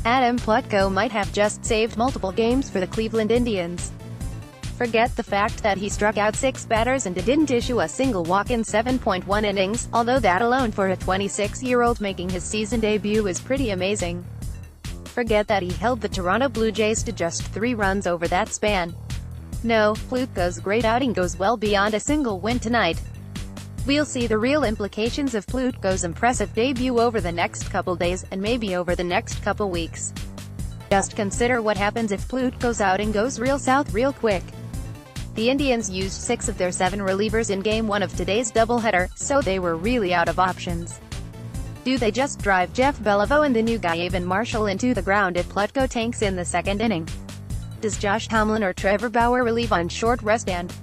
Plutko might have just saved multiple games for the Cleveland Indians. Forget the fact that he struck out 6 batters and didn't issue a single walk in 7.1 innings, although that alone for a 26-year-old making his season debut is pretty amazing. Forget that he held the Toronto Blue Jays to just 3 runs over that span. No, Plutko's great outing goes well beyond a single win tonight. We'll see the real implications of Plutko's impressive debut over the next couple days, and maybe over the next couple weeks. Just consider what happens if Plutko's outing goes real south real quick. The Indians used 6 of their 7 relievers in Game 1 of today's doubleheader, so they were really out of options. Do they just drive Jeff Beliveau and the new guy Evan Marshall into the ground if Plutko tanks in the second inning? Does Josh Tomlin or Trevor Bauer relieve on short rest and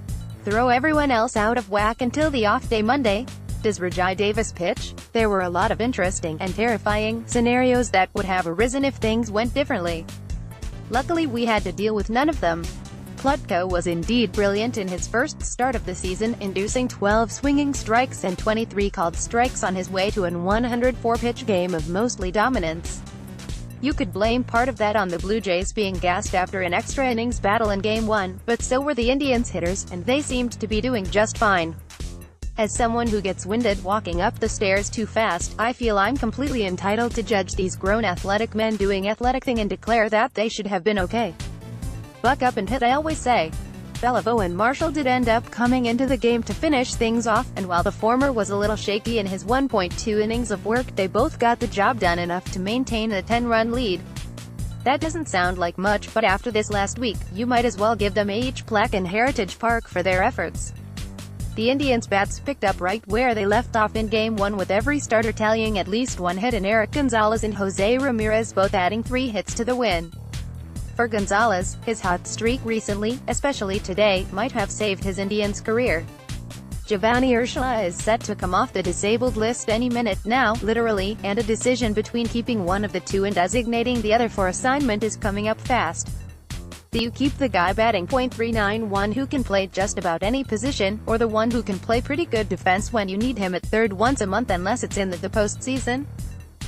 throw everyone else out of whack until the off-day Monday? Does Rajai Davis pitch? There were a lot of interesting and terrifying scenarios that would have arisen if things went differently. Luckily we had to deal with none of them. Plutko was indeed brilliant in his first start of the season, inducing 12 swinging strikes and 23 called strikes on his way to an 104-pitch game of mostly dominance. You could blame part of that on the Blue Jays being gassed after an extra innings battle in Game 1, but so were the Indians' hitters, and they seemed to be doing just fine. As someone who gets winded walking up the stairs too fast, I feel I'm completely entitled to judge these grown athletic men doing athletic thing and declare that they should have been okay. Buck up and hit, I always say. Beliveau and Marshall did end up coming into the game to finish things off, and while the former was a little shaky in his 1.2 innings of work, they both got the job done enough to maintain a 10-run lead. That doesn't sound like much, but after this last week, you might as well give them each plaque in Heritage Park for their efforts. The Indians' bats picked up right where they left off in Game 1, with every starter tallying at least 1 hit, and Eric Gonzalez and Jose Ramirez both adding 3 hits to the win. For Gonzalez, his hot streak recently, especially today, might have saved his Indians' career. Giovanni Urshela is set to come off the disabled list any minute now, literally, and a decision between keeping one of the two and designating the other for assignment is coming up fast. Do you keep the guy batting .391 who can play just about any position, or the one who can play pretty good defense when you need him at third once a month unless it's in the postseason?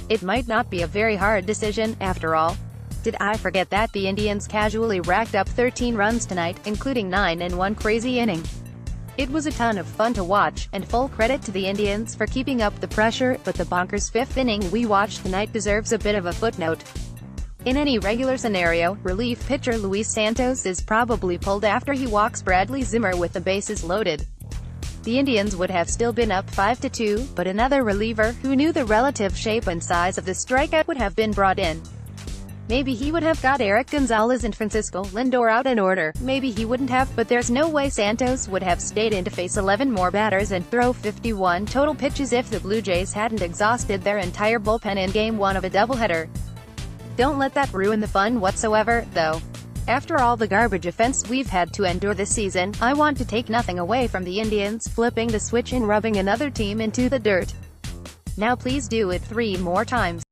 It might not be a very hard decision, after all. Did I forget that the Indians casually racked up 13 runs tonight, including 9 in one crazy inning? It was a ton of fun to watch, and full credit to the Indians for keeping up the pressure, but the bonkers 5th inning we watched tonight deserves a bit of a footnote. In any regular scenario, relief pitcher Luis Santos is probably pulled after he walks Bradley Zimmer with the bases loaded. The Indians would have still been up 5-2, but another reliever, who knew the relative shape and size of the strikeout, would have been brought in. Maybe he would have got Eric Gonzalez and Francisco Lindor out in order, maybe he wouldn't have, but there's no way Santos would have stayed in to face 11 more batters and throw 51 total pitches if the Blue Jays hadn't exhausted their entire bullpen in Game 1 of a doubleheader. Don't let that ruin the fun whatsoever, though. After all the garbage offense we've had to endure this season, I want to take nothing away from the Indians flipping the switch and rubbing another team into the dirt. Now please do it 3 more times.